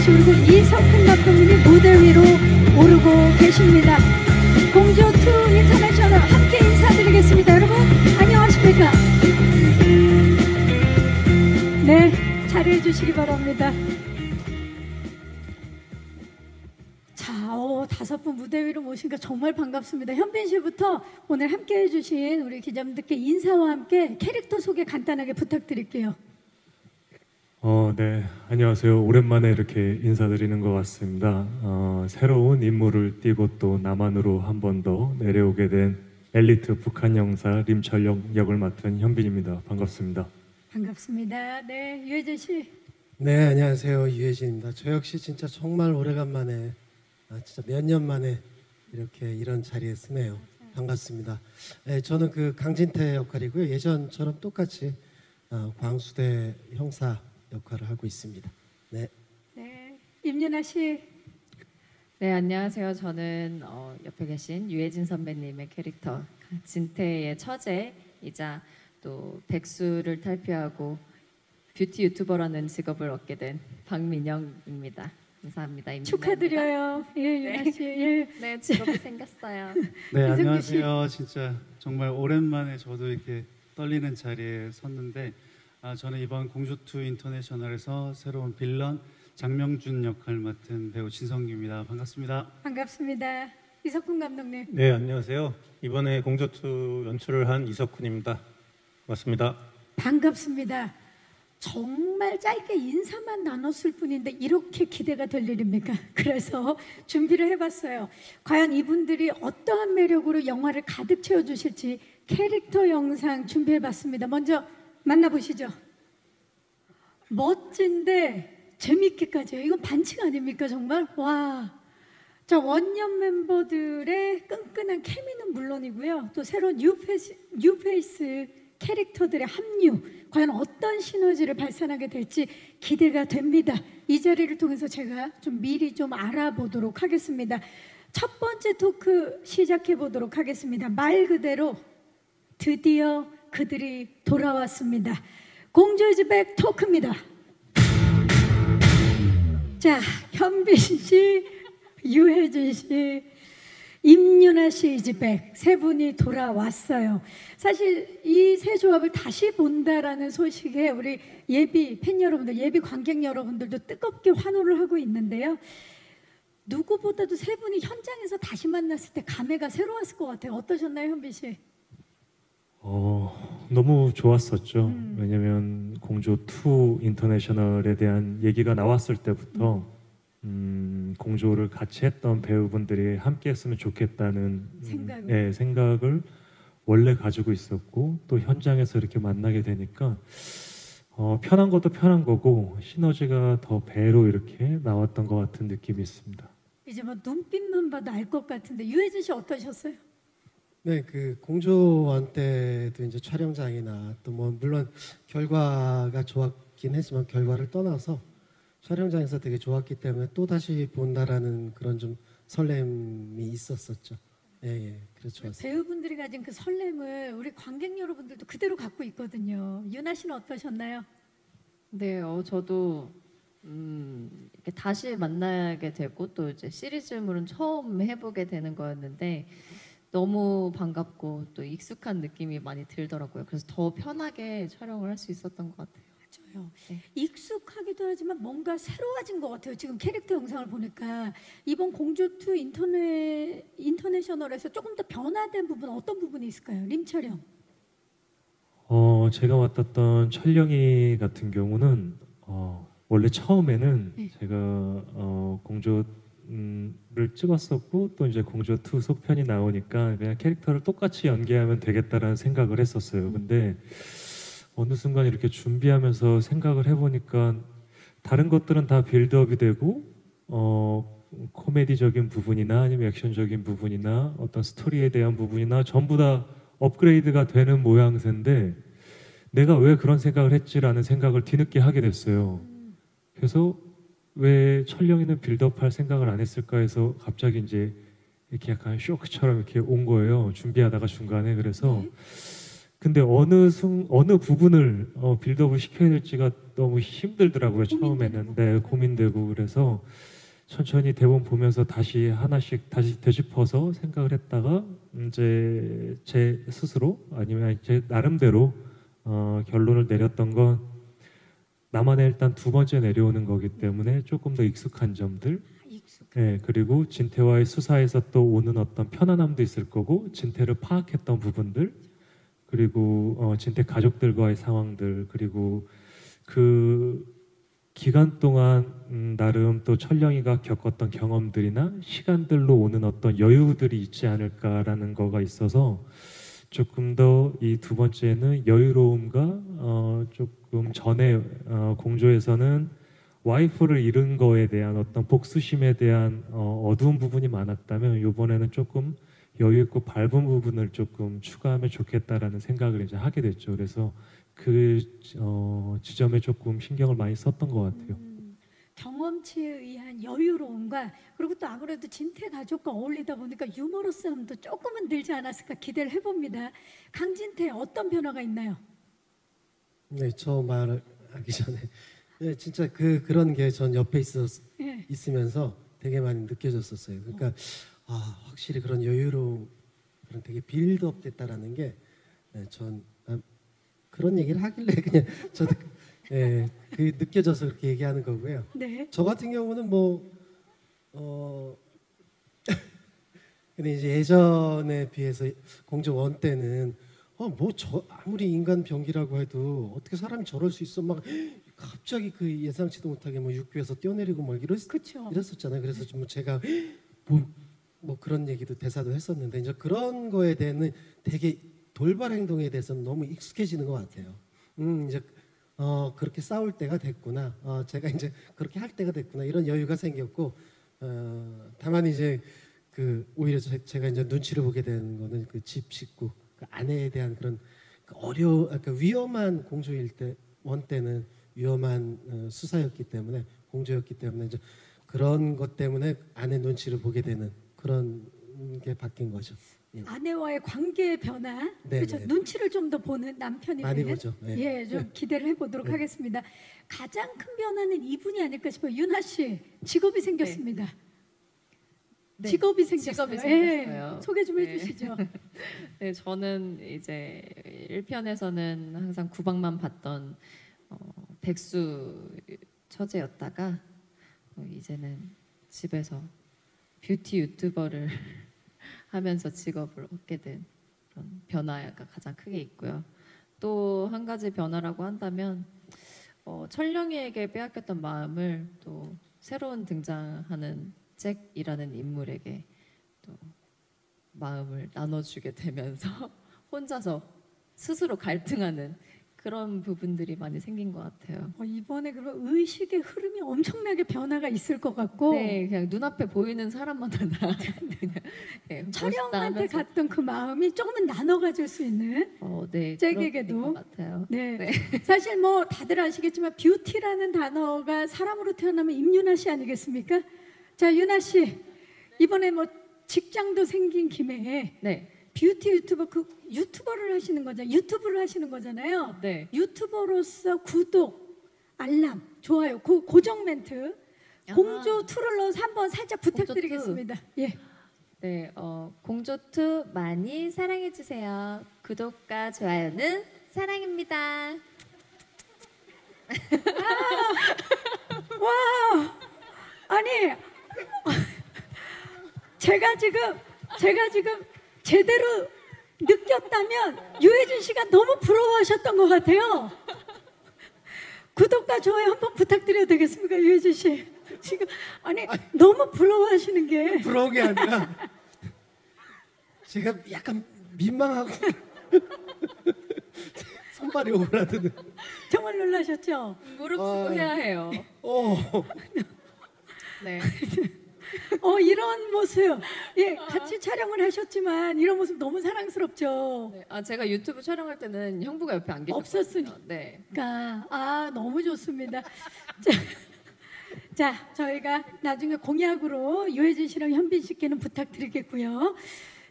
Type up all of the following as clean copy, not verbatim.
다시 오르고 이석훈 감독님이 무대 위로 오르고 계십니다. 공조2 인터내셔널 함께 인사드리겠습니다. 여러분 안녕하십니까? 네, 자리해 주시기 바랍니다. 자, 5분 무대 위로 모시니까 정말 반갑습니다. 현빈 씨부터 오늘 함께 해주신 우리 기자분들께 인사와 함께 캐릭터 소개 간단하게 부탁드릴게요. 네, 안녕하세요. 오랜만에 이렇게 인사드리는 것 같습니다. 새로운 임무를 띠고 또 남한으로 한 번 더 내려오게 된 엘리트 북한 영사 림철영 역을 맡은 현빈입니다. 반갑습니다. 반갑습니다. 네, 유해진 씨. 네, 안녕하세요. 유해진입니다. 저 역시 진짜 정말 오래간만에, 진짜 몇 년 만에 이렇게 이런 자리에 서네요. 반갑습니다. 네, 저는 그 강진태 역할이고요. 예전처럼 똑같이 광수대 형사 역할을 하고 있습니다. 네. 네, 임윤아 씨. 네, 안녕하세요. 저는 옆에 계신 유해진 선배님의 캐릭터 진태의 처제이자 또 백수를 탈피하고 뷰티 유튜버라는 직업을 얻게 된 박민영입니다. 감사합니다. 임민영입니다. 축하드려요. 예, 윤아 씨. 예. 네, 직업이 생겼어요. 네, 안녕하세요. 진짜 정말 오랜만에 저도 이렇게 떨리는 자리에 섰는데 저는 이번 공조2 인터내셔널에서 새로운 빌런 장명준 역할 맡은 배우 진성규입니다. 반갑습니다. 반갑습니다. 이석훈 감독님. 네, 안녕하세요. 이번에 공조2 연출을 한 이석훈입니다. 반갑습니다. 반갑습니다. 정말 짧게 인사만 나눴을 뿐인데 이렇게 기대가 될 일입니까? 그래서 준비를 해봤어요. 과연 이분들이 어떠한 매력으로 영화를 가득 채워주실지 캐릭터 영상 준비해봤습니다. 먼저 만나보시죠. 멋진데 재밌게까지요. 이건 반칙 아닙니까 정말? 와. 자, 원년 멤버들의 끈끈한 케미는 물론이고요. 또 새로운 뉴페이스 캐릭터들의 합류, 과연 어떤 시너지를 발산하게 될지 기대가 됩니다. 이 자리를 통해서 제가 좀 미리 좀 알아보도록 하겠습니다. 첫 번째 토크 시작해 보도록 하겠습니다. 말 그대로 드디어 그들이 돌아왔습니다. 공조이즈백 토크입니다. 자, 현빈 씨, 유해진 씨, 임윤아 씨 이즈백 세 분이 돌아왔어요. 사실 이 세 조합을 다시 본다라는 소식에 우리 예비 팬 여러분들, 예비 관객 여러분들도 뜨겁게 환호를 하고 있는데요. 누구보다도 세 분이 현장에서 다시 만났을 때 감회가 새로웠을 것 같아요. 어떠셨나요, 현빈 씨? 너무 좋았었죠. 왜냐면 공조2 인터내셔널에 대한 얘기가 나왔을 때부터 공조를 같이 했던 배우분들이 함께 했으면 좋겠다는 생각을 원래 가지고 있었고, 또 현장에서 이렇게 만나게 되니까 편한 것도 편한 거고 시너지가 더 배로 이렇게 나왔던 것 같은 느낌이 있습니다. 이제 뭐 눈빛만 봐도 알 것 같은데 유해진 씨 어떠셨어요? 네, 그 공조1 때도 이제 촬영장이나 또 뭐 물론 결과가 좋았긴 했지만 결과를 떠나서 촬영장에서 되게 좋았기 때문에 또 다시 본다라는 그런 좀 설렘이 있었었죠. 예, 그래서 좋았어요. 배우분들이 가진 그 설렘을 우리 관객 여러분들도 그대로 갖고 있거든요. 윤아 씨는 어떠셨나요? 네, 저도 이렇게 다시 만나게 되고 또 이제 시리즈물은 처음 해보게 되는 거였는데 너무 반갑고 또 익숙한 느낌이 많이 들더라고요. 그래서 더 편하게 촬영을 할 수 있었던 것 같아요. 맞아요. 네. 익숙하기도 하지만 뭔가 새로워진 것 같아요. 지금 캐릭터 영상을 보니까 이번 공조2 인터내셔널에서 조금 더 변화된 부분 어떤 부분이 있을까요? 림철영. 제가 맡았던 철령이 같은 경우는 원래 처음에는 제가 공조를 찍었었고 또 이제 공조2 속편이 나오니까 그냥 캐릭터를 똑같이 연기하면 되겠다라는 생각을 했었어요. 근데 어느 순간 이렇게 준비하면서 생각을 해보니까 다른 것들은 다 빌드업이 되고 코미디적인 부분이나 아니면 액션적인 부분이나 어떤 스토리에 대한 부분이나 전부 다 업그레이드가 되는 모양새인데 내가 왜 그런 생각을 했지라는 생각을 뒤늦게 하게 됐어요. 그래서 왜 철령이는 빌드업할 생각을 안 했을까 해서 갑자기 이제 이렇게 약간 쇼크처럼 이렇게 온 거예요. 준비하다가 중간에. 그래서 근데 어느 부분을 빌드업을 시켜야 될지가 너무 힘들더라고요. 처음에는. 네, 고민되고 그래서 천천히 대본 보면서 다시 하나씩 다시 되짚어서 생각을 했다가 이제 제 스스로 아니면 제 나름대로 결론을 내렸던 건 나만의 일단 두 번째 내려오는 거기 때문에 조금 더 익숙한 점들, 네, 그리고 진태와의 수사에서 또 오는 어떤 편안함도 있을 거고 진태를 파악했던 부분들, 그리고 진태 가족들과의 상황들, 그리고 그 기간 동안 나름 또 철령이가 겪었던 경험들이나 시간들로 오는 어떤 여유들이 있지 않을까라는 거가 있어서 조금 더 이 두 번째는 여유로움과 조금 전에 공조에서는 와이프를 잃은 거에 대한 어떤 복수심에 대한 어두운 부분이 많았다면 이번에는 조금 여유 있고 밝은 부분을 조금 추가하면 좋겠다라는 생각을 이제 하게 됐죠. 그래서 그 지점에 조금 신경을 많이 썼던 것 같아요. 경험치에 의한 여유로움과 그리고 또 아무래도 진태 가족과 어울리다 보니까 유머러스함도 조금은 늘지 않았을까 기대를 해봅니다. 강진태 어떤 변화가 있나요? 네, 저 말하기 전에 네, 진짜 그런 게 전 옆에 예. 있으면서 되게 많이 느껴졌었어요. 그러니까 확실히 그런 여유로움, 그런 되게 빌드업 됐다라는 게 전 그런 얘기를 하길래 그냥 저도 그 느껴져서 그렇게 얘기하는 거고요. 네. 저 같은 경우는 근데 이제 예전에 비해서 공조 원 때는 아무리 인간 병기라고 해도 어떻게 사람이 저럴 수 있어 막 갑자기 그 예상치도 못하게 뭐 육교에서 뛰어내리고 막 그렇죠. 이랬었잖아요. 그래서 좀 제가 뭐 그런 얘기도 대사도 했었는데 이제 그런 거에 대해서는 되게 돌발 행동에 대해서는 너무 익숙해지는 것 같아요. 이제 그렇게 싸울 때가 됐구나. 제가 이제 그렇게 할 때가 됐구나. 이런 여유가 생겼고 다만 이제 오히려 제가 이제 눈치를 보게 되는 거는 그 집 식구, 그 아내에 대한 그런 그러니까 위험한 공조일 때 원 때는 위험한 수사였기 때문에 공조였기 때문에 이제 그런 것 때문에 아내 눈치를 보게 되는 그런 게 바뀐 거죠. 예. 아내와의 관계의 변화, 네, 그렇죠. 네. 눈치를 좀 더 보는 남편이 많이 되는? 보죠. 네. 예, 좀 기대를 해보도록 하겠습니다. 가장 큰 변화는 이분이 아닐까 싶어요. 윤하 씨, 직업이 생겼습니다. 네. 직업이 생겼어요. 직업이 예, 생겼어요. 소개 좀 네. 해주시죠. 네, 저는 이제 1편에서는 항상 구박만 받던 백수 처제였다가 이제는 집에서 뷰티 유튜버를 하면서 직업을 얻게 된 그런 변화가 가장 크게 있고요. 또 한 가지 변화라고 한다면 철령이에게 빼앗겼던 마음을 또 새로운 등장하는 잭이라는 인물에게 또 마음을 나눠주게 되면서 혼자서 스스로 갈등하는 그런 부분들이 많이 생긴 것 같아요. 이번에 그런 의식의 흐름이 엄청나게 변화가 있을 것 같고 네, 그냥 눈앞에 보이는 사람마다 다 네, 촬영한테 멋있다 하면서 갔던 그 마음이 조금은 나눠 가질 수 있는 네, 잭에게도. 그런 것 같아요. 네. 사실 뭐 다들 아시겠지만 뷰티라는 단어가 사람으로 태어나면 임윤아 씨 아니겠습니까? 자, 윤아 씨 이번에 뭐 직장도 생긴 김에 네, 뷰티 유튜버 유튜브를 하시는 거잖아요. 네. 유튜버로서 구독, 알람, 좋아요, 고정 멘트 공조 2를 넣어서 한번 살짝 부탁드리겠습니다. 예. 네, 공조2 많이 사랑해 주세요. 구독과 좋아요는 사랑입니다. 와, 아니 제가 지금 제대로 느꼈다면 유해진 씨가 너무 부러워하셨던 것 같아요. 구독과 좋아요 한번 부탁드려도 되겠습니까, 유해진 씨? 지금 너무 부러워하시는 게 부러운 게 아니라 제가 약간 민망하고 손발이 오그라드는. 정말 놀라셨죠? 무릎 쓰고 해야 해요. 네. 이런 모습, 예, 같이 촬영을 하셨지만 이런 모습 너무 사랑스럽죠. 네, 제가 유튜브 촬영할 때는 형부가 옆에 안 계셨어요. 없었으니. 네. 그러니까 너무 좋습니다. 자, 저희가 나중에 공약으로 유해진 씨랑 현빈 씨께는 부탁드리겠고요.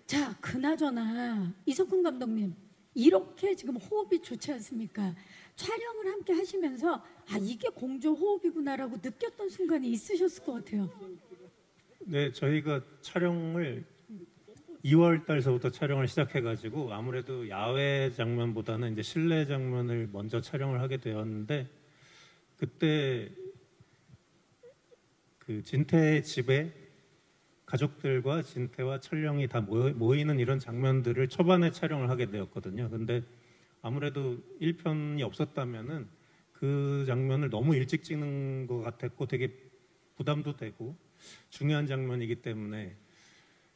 자, 그나저나 이석훈 감독님, 이렇게 지금 호흡이 좋지 않습니까? 촬영을 함께 하시면서 아 이게 공조 호흡이구나라고 느꼈던 순간이 있으셨을 것 같아요. 네, 저희가 촬영을 2월 달서부터 촬영을 시작해가지고 아무래도 야외 장면보다는 이제 실내 장면을 먼저 촬영을 하게 되었는데 그때 그 진태 집에 가족들과 진태와 철령이 다 모이는 이런 장면들을 초반에 촬영을 하게 되었거든요. 근데 아무래도 1편이 없었다면은 그 장면을 너무 일찍 찍는 것 같았고 되게 부담도 되고 중요한 장면이기 때문에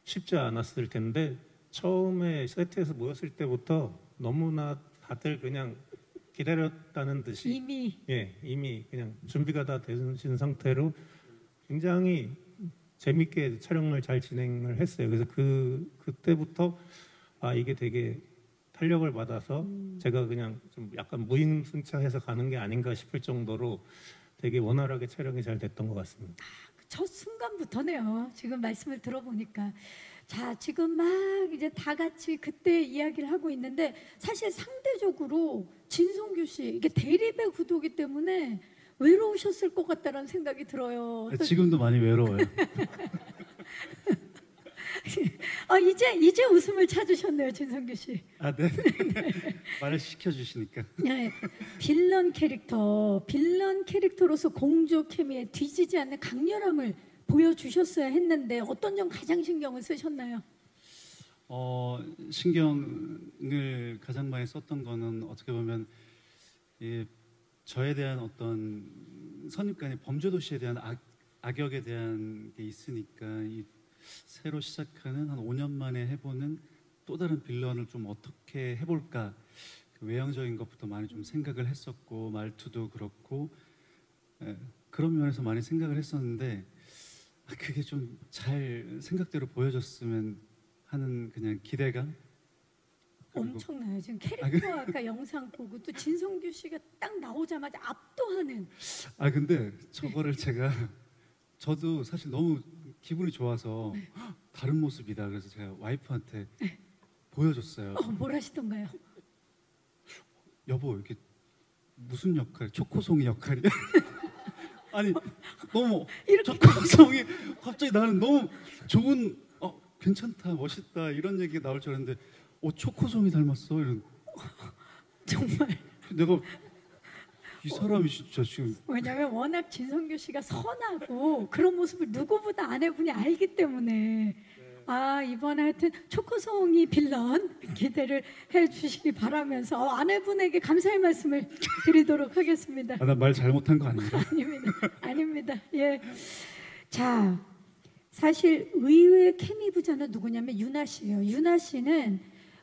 쉽지 않았을 텐데 처음에 세트에서 모였을 때부터 너무나 다들 그냥 기다렸다는 듯이 이미 그냥 준비가 다 되신 상태로 굉장히 재밌게 촬영을 잘 진행을 했어요. 그래서 그때부터 아 이게 되게 탄력을 받아서 제가 그냥 좀 약간 무임승차해서 가는 게 아닌가 싶을 정도로 되게 원활하게 촬영이 잘 됐던 것 같습니다. 첫 순간부터네요. 지금 말씀을 들어보니까 자 지금 막 이제 다 같이 그때 이야기를 하고 있는데 사실 상대적으로 진성규 씨 이게 대립의 구도기 때문에 외로우셨을 것 같다라는 생각이 들어요. 지금도 많이 외로워요. 이제 웃음을 찾으셨네요, 진성규 씨. 아, 네. 말을 시켜주시니까. 네, 빌런 캐릭터로서 공조 케미에 뒤지지 않는 강렬함을 보여주셨어야 했는데 어떤 점 가장 신경을 쓰셨나요? 신경을 가장 많이 썼던 거는 어떻게 보면 저에 대한 어떤 선입관이 범죄도시에 대한 악역에 대한 게 있으니까 새로 시작하는 한 5년 만에 해보는 또 다른 빌런을 좀 어떻게 해볼까 그 외형적인 것부터 많이 좀 생각을 했었고 말투도 그렇고 그런 면에서 많이 생각을 했었는데 그게 좀 잘 생각대로 보여줬으면 하는 그냥 기대감 엄청나요. 지금 캐릭터 아까 영상 보고 또 진성규 씨가 딱 나오자마자 압도하는. 근데 저거를 저도 사실 너무 기분이 좋아서 다른 모습이다 그래서 제가 와이프한테 보여줬어요. 뭘 하시던가요? 여보 이게 무슨 역할? 초코송이 역할이야? 아니 너무 초코송이 갑자기 나는 너무 좋은 괜찮다 멋있다 이런 얘기가 나올 줄 알았는데 초코송이 닮았어 이런. 정말 내가 이 사람이 진짜 지금 왜냐하면 워낙 진성규 씨가 선하고 그런 모습을 누구보다 아내분이 알기 때문에 이번에 하여튼 초코송이 빌런 기대를 해주시기 바라면서 아내분에게 감사의 말씀을 드리도록 하겠습니다. 나 말 잘못한 거 아닌가? 아닙니다. 예. 자, 사실 의외의 케미 부자는 누구냐면 유나 씨예요. 유나 씨는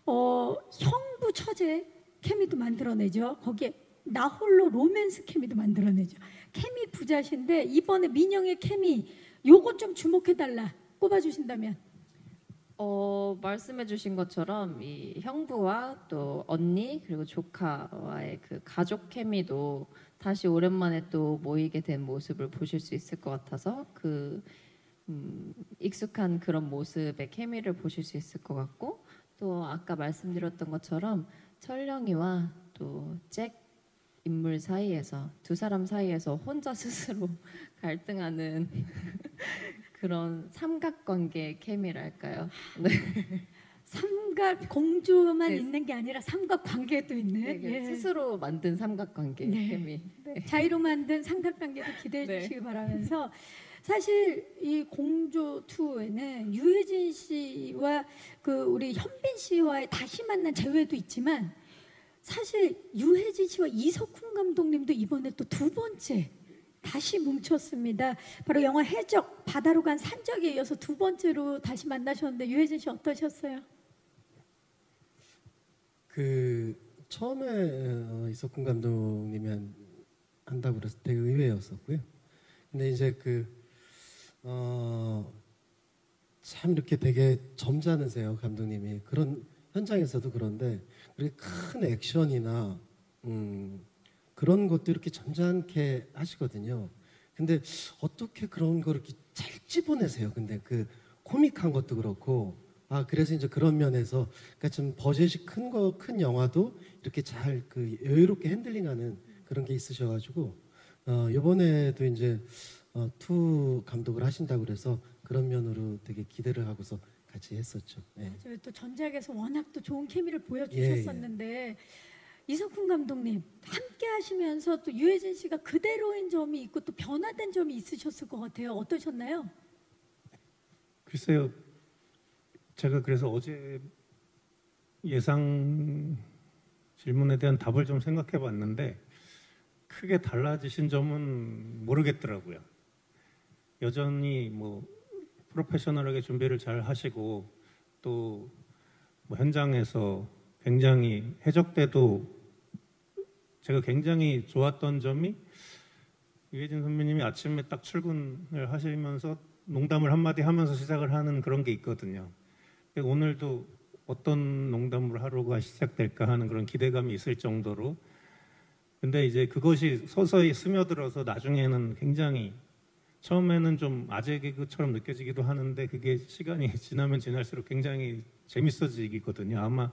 형부 처제 케미도 만들어내죠. 거기에 나 홀로 로맨스 케미도 만들어내죠. 케미 부자신데 이번에 민영의 케미 요거 좀 주목해달라 꼽아주신다면. 말씀해주신 것처럼 이 형부와 또 언니 그리고 조카와의 그 가족 케미도 다시 오랜만에 또 모이게 된 모습을 보실 수 있을 것 같아서 익숙한 그런 모습의 케미를 보실 수 있을 것 같고 또 아까 말씀드렸던 것처럼 철령이와 또 잭 인물 사이에서 두 사람 사이에서 혼자 스스로 갈등하는 그런 삼각관계 케미랄까요? 네. 삼각 공조만 있는 게 아니라 삼각관계도 있는 네, 스스로 만든 삼각관계 케미. 네. 자유로 만든 삼각관계도 기대해 주시기 바라면서 사실 이 공조 2에는 유해진 씨와 우리 현빈 씨와의 다시 만난 재회도 있지만 사실 유해진 씨와 이석훈 감독님도 이번에 또 두 번째 다시 뭉쳤습니다. 바로 영화 해적 바다로 간 산적에 이어서 두 번째로 다시 만나셨는데 유해진 씨 어떠셨어요? 처음에 이석훈 감독님이 한다고 그래서 되게 의외였었고요. 근데 이제 참 이렇게 되게 점잖으세요 감독님이. 그런 현장에서도 그런데 그렇게 큰 액션이나 그런 것도 이렇게 점잖게 하시거든요. 근데 어떻게 그런 걸 이렇게 잘 집어내세요? 근데 코믹한 것도 그렇고 그래서 이제 그런 면에서 그러니까 좀 버젯이 큰 영화도 이렇게 잘 그 여유롭게 핸들링하는 그런 게 있으셔가지고 이번에도 이제 투 감독을 하신다고 그래서 그런 면으로 되게 기대를 하고서 같이 했었죠. 네. 맞아요. 또 전작에서 워낙 또 좋은 케미를 보여주셨었는데 이석훈 감독님 함께 하시면서 또 유해진 씨가 그대로인 점이 있고 또 변화된 점이 있으셨을 것 같아요. 어떠셨나요? 글쎄요, 제가 그래서 어제 예상 질문에 대한 답을 좀 생각해 봤는데 크게 달라지신 점은 모르겠더라고요. 여전히 뭐 프로페셔널하게 준비를 잘 하시고 또 뭐 현장에서 굉장히 해적 때도 제가 굉장히 좋았던 점이 유해진 선배님이 아침에 딱 출근을 하시면서 농담을 한마디 하면서 시작을 하는 그런 게 있거든요. 오늘도 어떤 농담으로 하루가 시작될까 하는 그런 기대감이 있을 정도로, 근데 이제 그것이 서서히 스며들어서 나중에는 굉장히 처음에는 좀 아재 개그처럼 느껴지기도 하는데 그게 시간이 지나면 지날수록 굉장히 재밌어지거든요. 아마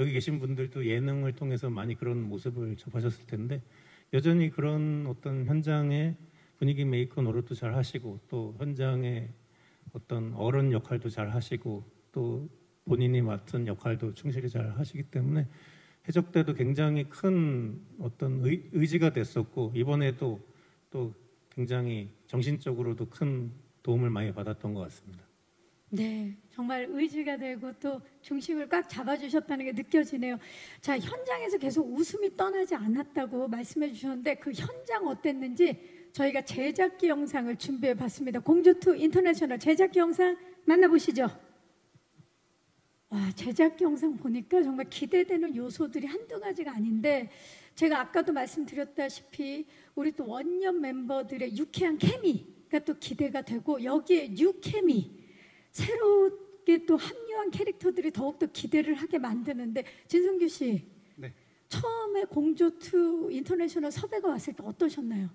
여기 계신 분들도 예능을 통해서 많이 그런 모습을 접하셨을 텐데 여전히 그런 어떤 현장의 분위기 메이커 노릇도 잘 하시고 또 현장의 어떤 어른 역할도 잘 하시고 또 본인이 맡은 역할도 충실히 잘 하시기 때문에 해적 때도 굉장히 큰 어떤 의지가 됐었고 이번에도 또 굉장히 정신적으로도 큰 도움을 많이 받았던 것 같습니다. 네, 정말 의지가 되고 또 중심을 꽉 잡아주셨다는 게 느껴지네요. 자, 현장에서 계속 웃음이 떠나지 않았다고 말씀해 주셨는데 그 현장 어땠는지 저희가 제작기 영상을 준비해 봤습니다. 공주2 인터내셔널 제작기 영상 만나보시죠. 와, 제작기 영상 보니까 정말 기대되는 요소들이 한두 가지가 아닌데 제가 아까도 말씀드렸다시피 우리 또 원년 멤버들의 유쾌한 케미가 또 기대가 되고 여기에 뉴 케미 새롭게 또 합류한 캐릭터들이 더욱더 기대를 하게 만드는데 진성규 씨, 네. 처음에 공조2 인터내셔널 섭외가 왔을 때 어떠셨나요?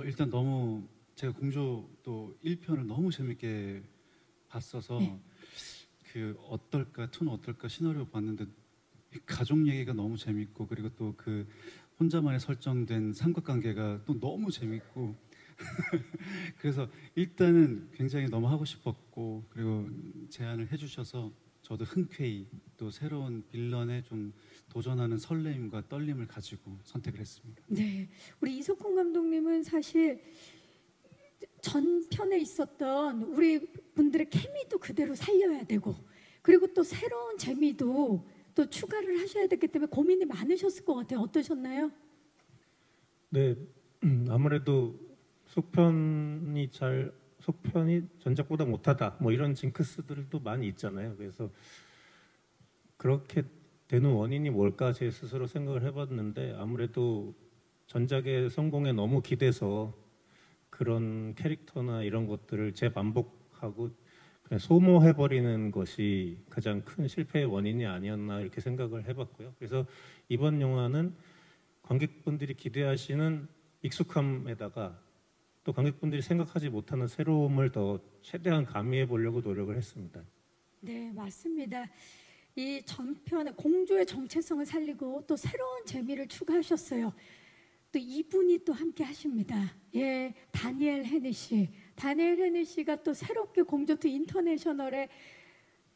일단 너무 제가 공조 또 1편을 너무 재밌게 봤어서 네. 그 어떨까, 투는 어떨까 시나리오 봤는데 가족 얘기가 너무 재밌고 그리고 또 그 혼자만의 설정된 삼각관계가 또 너무 재밌고 그래서 일단은 굉장히 너무 하고 싶었고 그리고 제안을 해주셔서 저도 흔쾌히 또 새로운 빌런에 좀 도전하는 설레임과 떨림을 가지고 선택을 했습니다. 네, 우리 이석훈 감독님은 사실 전편에 있었던 우리 분들의 케미도 그대로 살려야 되고 그리고 또 새로운 재미도 또 추가를 하셔야 되기 때문에 고민이 많으셨을 것 같아요. 어떠셨나요? 네, 아무래도 속편이 전작보다 못하다 뭐 이런 징크스들도 많이 있잖아요. 그래서 그렇게 되는 원인이 뭘까 제 스스로 생각을 해봤는데 아무래도 전작의 성공에 너무 기대서 그런 캐릭터나 이런 것들을 재반복하고 그냥 소모해버리는 것이 가장 큰 실패의 원인이 아니었나 이렇게 생각을 해봤고요. 그래서 이번 영화는 관객분들이 기대하시는 익숙함에다가 또 관객분들이 생각하지 못하는 새로움을 더 최대한 가미해 보려고 노력을 했습니다. 네, 맞습니다. 이 전편의 공조의 정체성을 살리고 또 새로운 재미를 추가하셨어요. 또 이분이 또 함께 하십니다. 예, 다니엘 헤니시. 다니엘 헤니시가 또 새롭게 공조2 인터내셔널에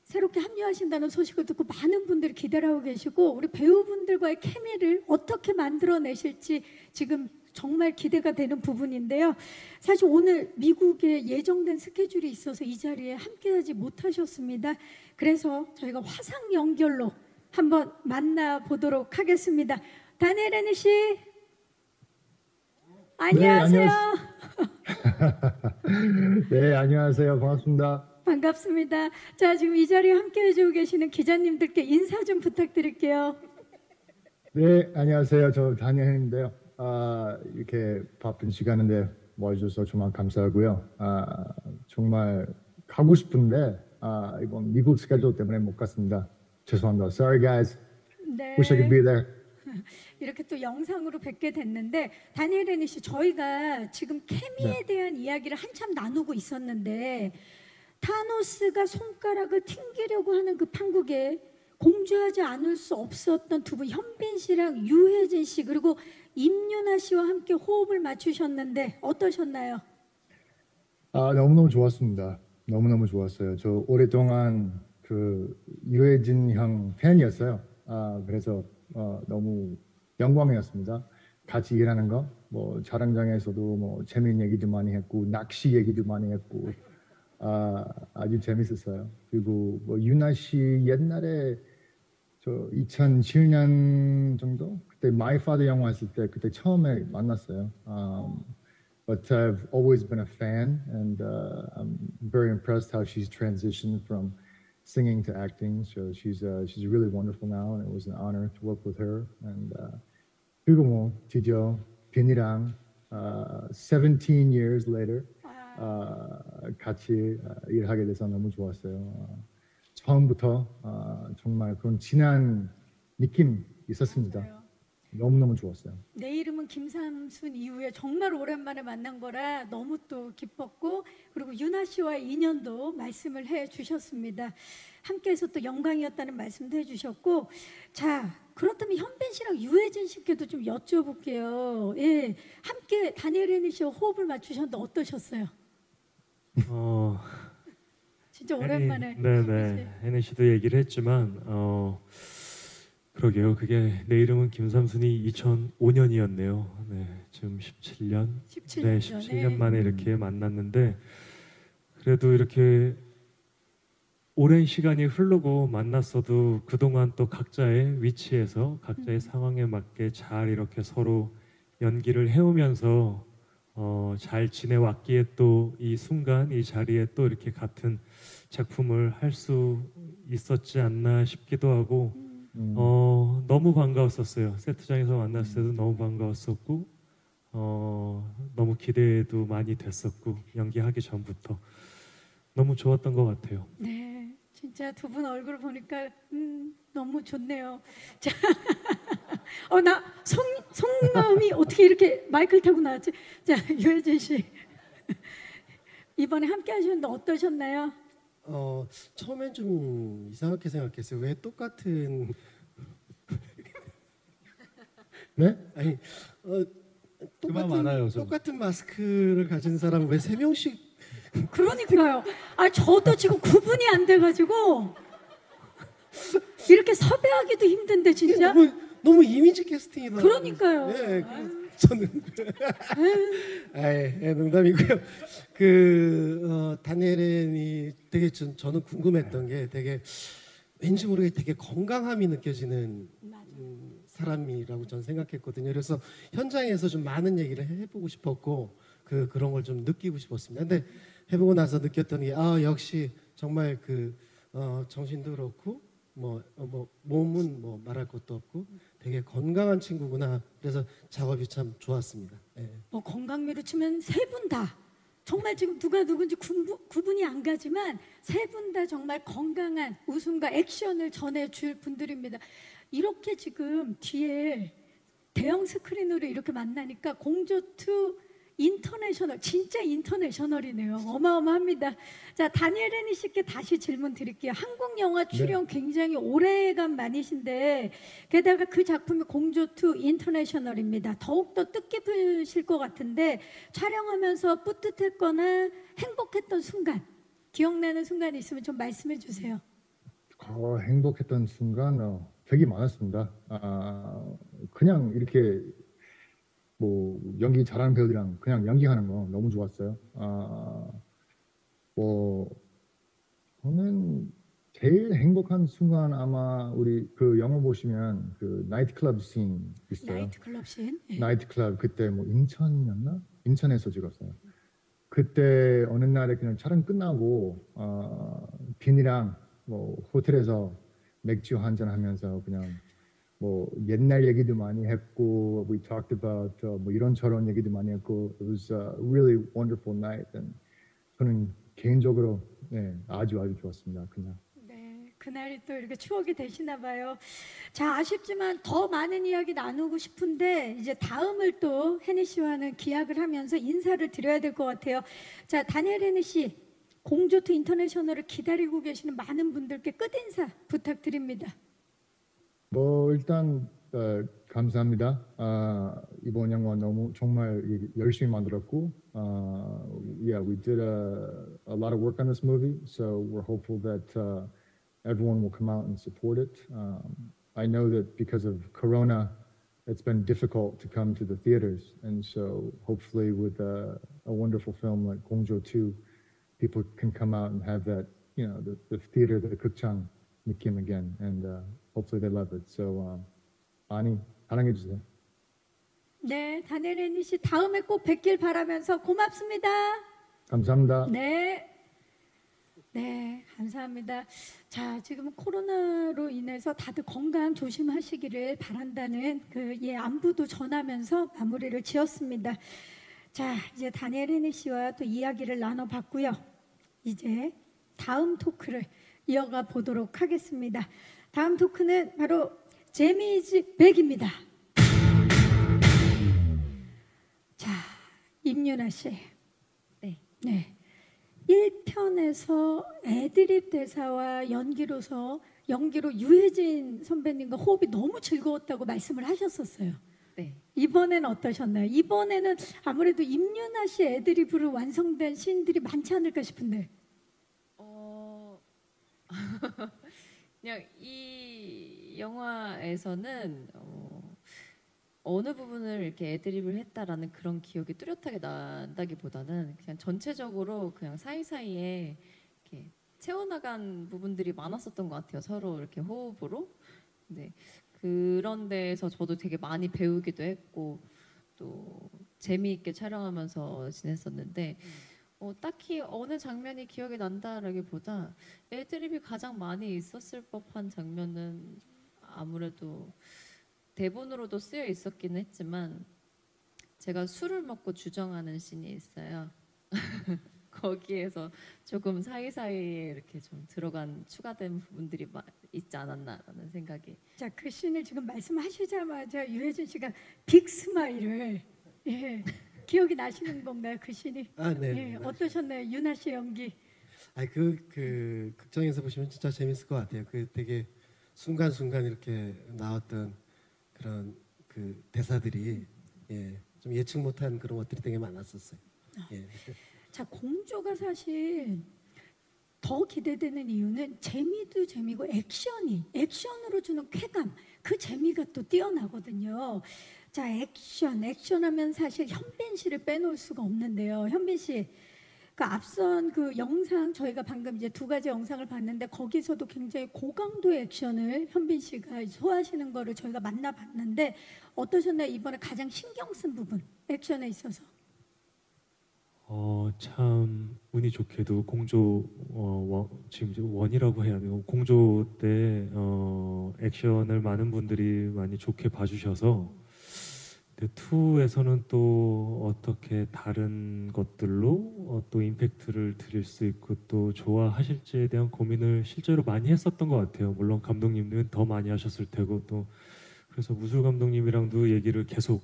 새롭게 합류하신다는 소식을 듣고 많은 분들이 기대를 하고 계시고 우리 배우분들과의 케미를 어떻게 만들어내실지 지금 정말 기대가 되는 부분인데요. 사실 오늘 미국에 예정된 스케줄이 있어서 이 자리에 함께하지 못하셨습니다. 그래서 저희가 화상 연결로 한번 만나보도록 하겠습니다. 다니엘 헤니시 안녕하세요. 네, 안녕하세요. 반갑습니다. 반갑습니다. 자, 지금 이 자리에 함께 해주고 계시는 기자님들께 인사 좀 부탁드릴게요. 네, 안녕하세요. 저 다니엘인데요. 이렇게 바쁜 시간인데 와주셔서 정말 감사하고요. 정말 가고 싶은데 이번 미국 스케줄 때문에 못 갔습니다. 죄송합니다. Sorry, guys. 네. Wish I could be there. 이렇게 또 영상으로 뵙게 됐는데 다니엘 헤니시 저희가 지금 케미에 대한 이야기를 한참 나누고 있었는데 타노스가 손가락을 튕기려고 하는 그 판국에 공주하지 않을 수 없었던 두 분, 현빈 씨랑 유혜진 씨 그리고 임윤아 씨와 함께 호흡을 맞추셨는데 어떠셨나요? 너무너무 좋았습니다. 너무너무 좋았어요. 저 오랫동안 그 유해진 형 팬이었어요. 그래서 너무 영광이었습니다. 같이 일하는 거, 뭐 촬영장에서도 뭐 재미있는 얘기도 많이 했고 낚시 얘기도 많이 했고 아주 재밌었어요. 그리고 뭐 유나 씨 옛날에 저 2007년 정도 그때 My Father 영화 했을 때 그때 처음에 만났어요. But I've always been a fan, and I'm very impressed how she's transitioned from singing to acting. So she's really wonderful now, and it was an honor to work with her. And 그리고 뭐 드디어 빈이랑 17 years later 같이 일하게 돼서 너무 좋았어요. 처음부터 정말 그런 진한 느낌 있었습니다. 너무너무 좋았어요. 내 이름은 김삼순 이후에 정말 오랜만에 만난 거라 너무 또 기뻤고 그리고 유나 씨와의 인연도 말씀을 해 주셨습니다. 함께해서 또 영광이었다는 말씀도 해주셨고 자 그렇다면 현빈 씨랑 유해진 씨께도 좀 여쭤볼게요. 예, 함께 다니엘 헤니 씨와 호흡을 맞추셨는데 어떠셨어요? 진짜 오랜만에. 네네. 헤니 씨도 얘기를 했지만 그러게요. 그게 내 이름은 김삼순이 2005년이었네요. 네, 지금 17년. 17년 네, 17년 만에 이렇게 만났는데 그래도 이렇게 오랜 시간이 흐르고 만났어도 그동안 또 각자의 위치에서 각자의 상황에 맞게 잘 이렇게 서로 연기를 해오면서 잘 지내왔기에 또 이 순간 이 자리에 또 이렇게 같은 작품을 할 수 있었지 않나 싶기도 하고 너무 반가웠었어요. 세트장에서 만났을 때도 너무 반가웠었고 너무 기대도 많이 됐었고 연기하기 전부터 너무 좋았던 것 같아요. 네, 진짜 두 분 얼굴 보니까 너무 좋네요. 자, 나 속마음이 어떻게 이렇게 마이크를 타고 나왔지? 자, 유혜진 씨 이번에 함께 하셨는데 어떠셨나요? 처음엔 좀 이상하게 생각했어요. 왜 똑같은 네? 아니 그만 말아요, 좀. 똑같은 마스크를 가진 사람 왜 세 명씩 그러니까요. 저도 지금 구분이 안 돼가지고 이렇게 섭외하기도 힘든데 진짜. 너무 이미지 캐스팅이다. 그러니까요. 네, 저는 농담이고요. 다니엘이 되게 저는 궁금했던 게 되게 왠지 모르게 되게 건강함이 느껴지는 사람이라고 저는 생각했거든요. 그래서 현장에서 좀 많은 얘기를 해보고 싶었고 그런 걸 좀 느끼고 싶었습니다. 근데 해보고 나서 느꼈던 게 역시 정말 정신도 그렇고 몸은 말할 것도 없고 되게 건강한 친구구나. 그래서 작업이 참 좋았습니다. 네. 건강미로 치면 세 분 다 정말 지금 누가 누군지 구분이 안 가지만 세 분 다 정말 건강한 웃음과 액션을 전해줄 분들입니다. 이렇게 지금 뒤에 대형 스크린으로 이렇게 만나니까 공조2 인터내셔널 진짜 인터내셔널이네요. 어마어마합니다. 자, 다니엘 헤니 씨께 다시 질문 드릴게요. 한국 영화 출연 굉장히 오래간 만이신데 게다가 그 작품이 공조2 인터내셔널입니다. 더욱더 뜻깊으실 것 같은데 촬영하면서 뿌듯했거나 행복했던 순간 기억나는 순간이 있으면 좀 말씀해 주세요. 행복했던 순간 되게 많았습니다. 그냥 이렇게 연기 잘하는 배우들이랑 그냥 연기하는 거 너무 좋았어요. 저는 제일 행복한 순간 아마 우리 영화 보시면 나이트 클럽 씬 있어요. 나이트 클럽 씬. 나이트 클럽 그때 인천이었나? 인천에서 찍었어요. 그때 어느 날에 그냥 촬영 끝나고 빈이랑 호텔에서 맥주 한잔 하면서 그냥 옛날 얘기도 많이 했고 we talked about 이런저런 얘기도 많이 했고 it was a really wonderful night and 저는 개인적으로 아주 좋았습니다. 그냥. 네, 그날이 또 이렇게 추억이 되시나 봐요. 자, 아쉽지만 더 많은 이야기 나누고 싶은데 이제 다음을 또 헤니 씨와는 기약을 하면서 인사를 드려야 될 것 같아요. 자, 다니엘 헤니 씨 공조투 인터내셔널을 기다리고 계시는 많은 분들께 끝인사 부탁드립니다. 뭐 일단 감사합니다. 이번 영화 너무 정말 열심히 만들었고, yeah, we did a lot of work on this movie, so we're hopeful that everyone will come out and support it. I know that because of Corona, it's been difficult to come to the theaters, and so hopefully with a wonderful film like 공조 2, people can come out and have that, you know, the theater, the 극장 느낌 again, and hopefully they love it. So 많이 사랑해 주세요. 네, 다니엘 애니 씨 다음에 꼭 뵙길 바라면서 고맙습니다. 감사합니다. 네. 네, 감사합니다. 자, 지금 코로나로 인해서 다들 건강 조심하시기를 바란다는 안부도 전하면서 마무리를 지었습니다. 자, 이제 다니엘 애니 씨와 또 이야기를 나눠봤고요. 이제 다음 토크를 이어가 보도록 하겠습니다. 다음 토크는 바로 재미즈 백입니다. 자, 임윤아 씨. 네. 1편에서 애드립 대사와 연기로 유해진 선배님과 호흡이 너무 즐거웠다고 말씀을 하셨었어요. 네. 이번에는 어떠셨나요? 이번에는 아무래도 임윤아 씨 애드립으로 완성된 씬들이 많지 않을까 싶은데. 그냥 이 영화에서는 어느 부분을 이렇게 애드립을 했다라는 그런 기억이 뚜렷하게 난다기보다는 그냥 전체적으로 그냥 사이사이에 이렇게 채워나간 부분들이 많았었던 것 같아요. 서로 이렇게 호흡으로. 네. 그런 데에서 저도 되게 많이 배우기도 했고 또 재미있게 촬영하면서 지냈었는데 딱히 어느 장면이 기억이 난다라기보다 애드립이 가장 많이 있었을 법한 장면은 아무래도 대본으로도 쓰여 있었긴 했지만 제가 술을 먹고 주정하는 씬이 있어요. 거기에서 조금 사이사이에 이렇게 좀 들어간 추가된 부분들이 있지 않았나라는 생각이. 자, 그 씬을 지금 말씀하시자마자 유해진 씨가 빅 스마일을 기억이 나시는 건가요, 그 씬이? 네. 어떠셨나요, 윤아 씨 연기? 그 극장에서 보시면 진짜 재밌을 것 같아요. 그 되게 순간순간 이렇게 나왔던 그런 그 대사들이 좀 예측 못한 그런 것들이 되게 많았었어요. 자, 공조가 사실 더 기대되는 이유는 재미도 재미고 액션으로 주는 쾌감, 그 재미가 또 뛰어나거든요. 자, 액션하면 사실 현빈 씨를 빼놓을 수가 없는데요. 현빈 씨, 그 앞선 그 영상 저희가 방금 이제 2가지 영상을 봤는데 거기서도 굉장히 고강도의 액션을 현빈 씨가 소화하시는 거를 저희가 만나봤는데 어떠셨나요? 이번에 가장 신경 쓴 부분 액션에 있어서. 참 운이 좋게도 공조 지금 이제 원이라고 해야 돼요. 공조 때 액션을 많은 분들이 많이 좋게 봐주셔서 2에서는 또 어떻게 다른 것들로 또 임팩트를 드릴 수 있고 또 좋아하실지에 대한 고민을 실제로 많이 했었던 것 같아요. 물론 감독님은 더 많이 하셨을 테고 또 그래서 무술 감독님이랑도 얘기를 계속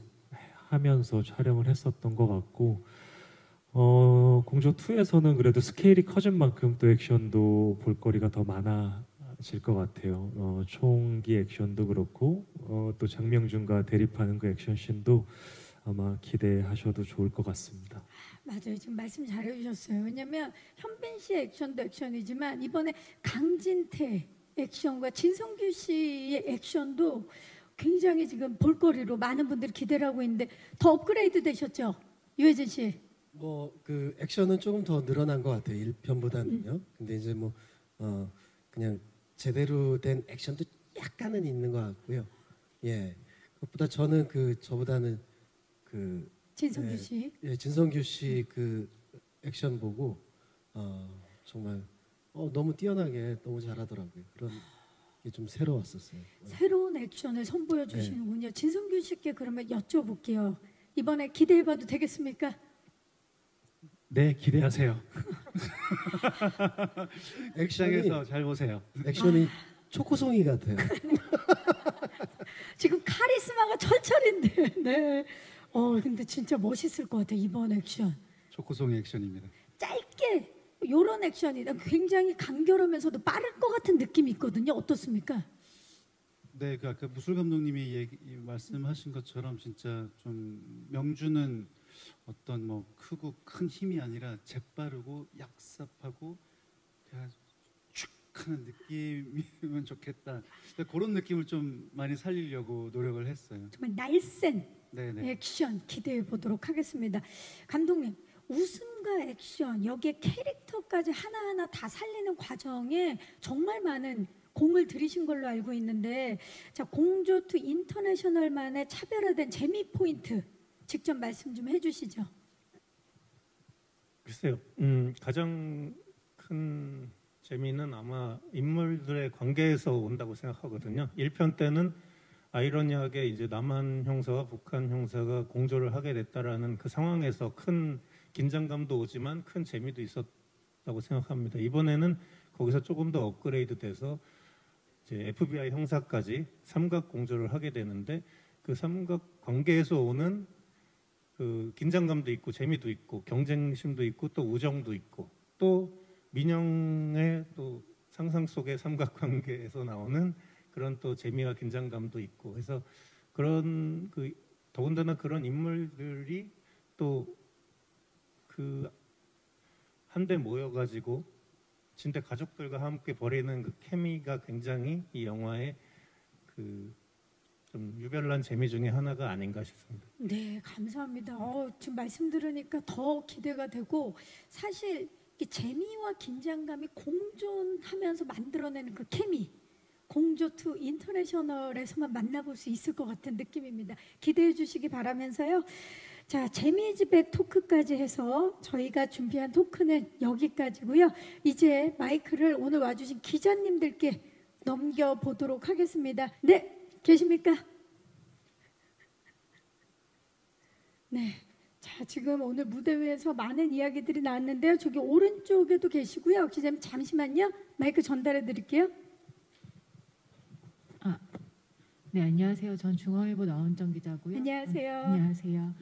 하면서 촬영을 했었던 것 같고 공조 2에서는 그래도 스케일이 커진 만큼 또 액션도 볼거리가 더 많아질 것 같아요. 총기 액션도 그렇고 또 장명준과 대립하는 그 액션씬도 아마 기대하셔도 좋을 것 같습니다. 맞아요. 지금 말씀 잘해주셨어요. 왜냐하면 현빈 씨의 액션도 액션이지만 이번에 강진태 액션과 진성규 씨의 액션도 굉장히 지금 볼거리로 많은 분들이 기대를 하고 있는데 더 업그레이드 되셨죠? 유해진 씨. 그 액션은 조금 더 늘어난 것 같아요. 1편보다는요. 근데 이제 그냥 제대로 된 액션도 약간은 있는 것 같고요. 그것보다 저는 저보다는 진성규 씨. 진성규 씨 그 액션 보고 정말 너무 뛰어나게 너무 잘하더라고요. 그런 게 좀 새로웠었어요. 새로운 액션을 선보여 주시는군요. 진성규 씨께 그러면 여쭤볼게요. 이번에 기대해봐도 되겠습니까? 네, 기대하세요. 액션에서 잘 보세요. 액션이 초코송이 같아요. 지금 카리스마가 철철인데. 네. 근데 진짜 멋있을 것 같아요. 이번 액션. 초코송이 액션입니다. 짧게 이런 액션이 굉장히 간결하면서도 빠를 것 같은 느낌이 있거든요. 어떻습니까? 네, 그 아까 무술 감독님이 말씀하신 것처럼 진짜 좀 명주는 어떤 뭐 크고 큰 힘이 아니라 재빠르고 약삽하고 그냥 쭉 하는 느낌이면 좋겠다. 그런 느낌을 좀 많이 살리려고 노력을 했어요. 정말 날쌘 네네. 액션 기대해 보도록 하겠습니다. 감독님, 웃음과 액션 여기에 캐릭터까지 하나하나 다 살리는 과정에 정말 많은 공을 들이신 걸로 알고 있는데, 자, 공조2 인터내셔널만의 차별화된 재미 포인트 직접 말씀 좀 해주시죠. 글쎄요. 가장 큰 재미는 아마 인물들의 관계에서 온다고 생각하거든요. 1편 때는 아이러니하게 이제 남한 형사와 북한 형사가 공조를 하게 됐다라는 그 상황에서 큰 긴장감도 오지만 큰 재미도 있었다고 생각합니다. 이번에는 거기서 조금 더 업그레이드 돼서 이제 FBI 형사까지 삼각 공조를 하게 되는데, 그 삼각 관계에서 오는 그 긴장감도 있고 재미도 있고 경쟁심도 있고 또 우정도 있고 또 민영의 또 상상 속의 삼각관계에서 나오는 그런 또 재미와 긴장감도 있고 해서 그런 그 더군다나 그런 인물들이 또 그 한데 모여가지고 진짜 가족들과 함께 벌이는 그 케미가 굉장히 이 영화의 그 좀 유별난 재미 중에 하나가 아닌가 싶습니다. 네, 감사합니다. 지금 말씀 들으니까 더 기대가 되고, 사실 이 재미와 긴장감이 공존하면서 만들어내는 그 케미, 공조2 인터내셔널에서만 만나볼 수 있을 것 같은 느낌입니다. 기대해 주시기 바라면서요. 자, 재미지백 토크까지 해서 저희가 준비한 토크는 여기까지고요. 이제 마이크를 오늘 와주신 기자님들께 넘겨보도록 하겠습니다. 네, 계십니까? 네. 자, 지금 오늘 무대 위에서 많은 이야기들이 나왔는데요. 저기 오른쪽에도 계시고요. 기자님 잠시만요. 마이크 전달해 드릴게요. 네, 안녕하세요. 전 중앙일보 나원정 기자고요. 안녕하세요. 안녕하세요.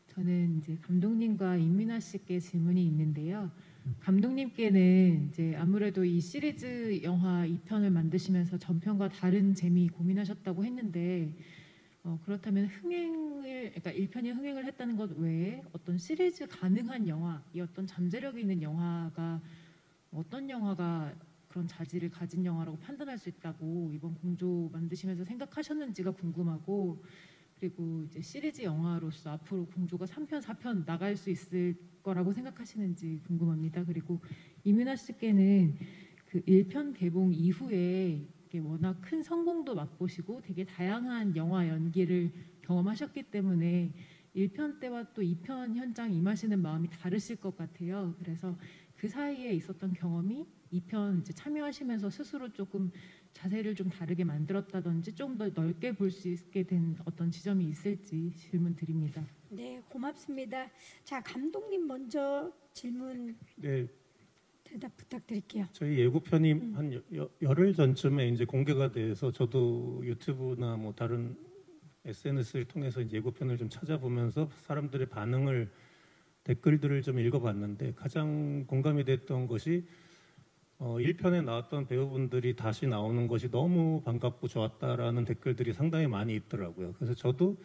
저는 이제 감독님과 임민아 씨께 질문이 있는데요. 감독님께는 이제 아무래도 이 시리즈 영화 2편을 만드시면서 전편과 다른 재미 고민하셨다고 했는데, 그렇다면 그러니까 1편이 흥행을 했다는 것 외에 어떤 시리즈 가능한 영화, 이 어떤 잠재력이 있는 영화가 어떤 영화가 그런 자질을 가진 영화라고 판단할 수 있다고 이번 공조 만드시면서 생각하셨는지가 궁금하고, 그리고 이제 시리즈 영화로서 앞으로 공조가 3편, 4편 나갈 수 있을 거라고 생각하시는지 궁금합니다. 그리고 이민아 씨께는 그 1편 개봉 이후에 이게 워낙 큰 성공도 맛보시고 되게 다양한 영화 연기를 경험하셨기 때문에 1편 때와 또 2편 현장 임하시는 마음이 다르실 것 같아요. 그래서 그 사이에 있었던 경험이 2편 이제 참여하시면서 스스로 조금 자세를 좀 다르게 만들었다든지 좀 더 넓게 볼 수 있게 된 어떤 지점이 있을지 질문 드립니다. 네, 고맙습니다. 자, 감독님 먼저 질문 네, 대답 부탁드릴게요. 저희 예고편이 한 열흘 전쯤에 이제 공개가 돼서 저도 유튜브나 뭐 다른 SNS를 통해서 이제 예고편을 좀 찾아보면서 사람들의 반응을 댓글들을 좀 읽어봤는데 가장 공감이 됐던 것이 1편에 나왔던 배우분들이 다시 나오는 것이 너무 반갑고 좋았다라는 댓글들이 상당히 많이 있더라고요. 그래서 저도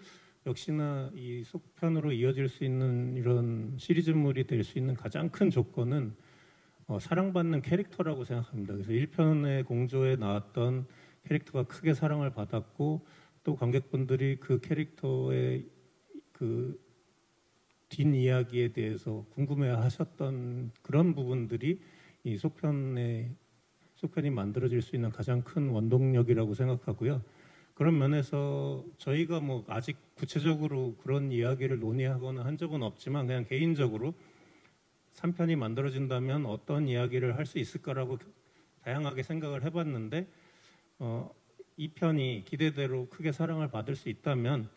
역시나 이 속편으로 이어질 수 있는 이런 시리즈물이 될 수 있는 가장 큰 조건은 사랑받는 캐릭터라고 생각합니다. 그래서 1편의 공조에 나왔던 캐릭터가 크게 사랑을 받았고 또 관객분들이 그 캐릭터의 그 뒷이야기에 대해서 궁금해하셨던 그런 부분들이 이 속편이 만들어질 수 있는 가장 큰 원동력이라고 생각하고요. 그런 면에서 저희가 뭐 아직 구체적으로 그런 이야기를 논의하거나 한 적은 없지만 그냥 개인적으로 3편이 만들어진다면 어떤 이야기를 할 수 있을까라고 다양하게 생각을 해봤는데 2편이 기대대로 크게 사랑을 받을 수 있다면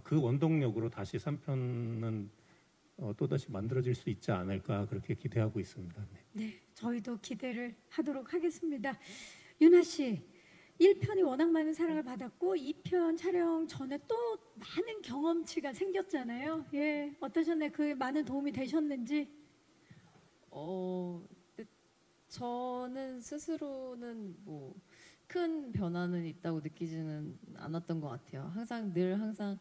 그 원동력으로 다시 3편은 또다시 만들어질 수 있지 않을까 그렇게 기대하고 있습니다. 네, 저희도 기대를 하도록 하겠습니다. 윤아 씨, 1편이 워낙 많은 사랑을 받았고 2편 촬영 전에 또 많은 경험치가 생겼잖아요. 예, 어떠셨나요? 그 많은 도움이 되셨는지? 저는 스스로는 뭐 큰 변화는 있다고 느끼지는 않았던 것 같아요. 항상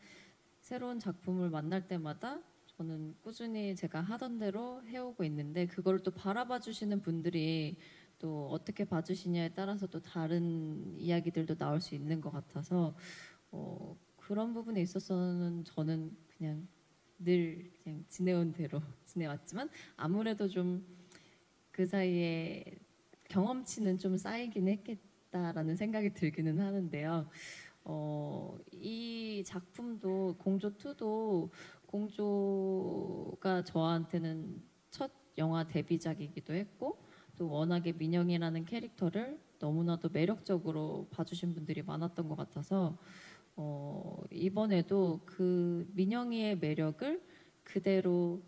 새로운 작품을 만날 때마다 저는 꾸준히 제가 하던 대로 해오고 있는데 그걸 또 바라봐 주시는 분들이 또 어떻게 봐주시냐에 따라서 또 다른 이야기들도 나올 수 있는 것 같아서 그런 부분에 있어서는 저는 그냥 늘 그냥 지내온 대로 지내왔지만 아무래도 좀 그 사이에 경험치는 좀 쌓이긴 했겠다라는 생각이 들기는 하는데요. 이 작품도 공조2도 공조가 저한테는 첫 영화 데뷔작이기도 했고 또 워낙에 민영이라는 캐릭터를 너무나도 매력적으로 봐주신 분들이 많았던 것 같아서 이번에도 그 민영이의 매력을 그대로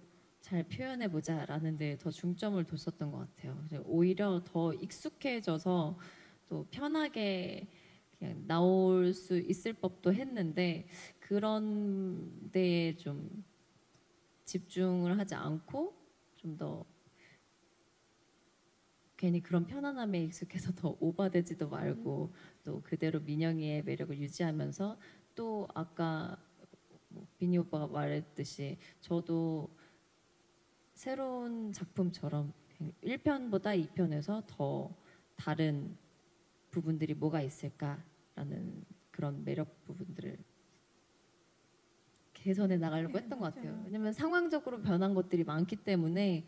잘 표현해보자라는 데 더 중점을 뒀었던 것 같아요. 그래서 오히려 더 익숙해져서 또 편하게 그냥 나올 수 있을 법도 했는데 그런 데에 좀 집중을 하지 않고 좀 더 괜히 그런 편안함에 익숙해서 더 오버되지도 말고 또 그대로 민영이의 매력을 유지하면서 또 아까 비니 오빠가 말했듯이 저도 새로운 작품처럼 1편보다 2편에서 더 다른 부분들이 뭐가 있을까라는 그런 매력 부분들을 개선해 나가려고 했던 것 같아요. 왜냐면 상황적으로 변한 것들이 많기 때문에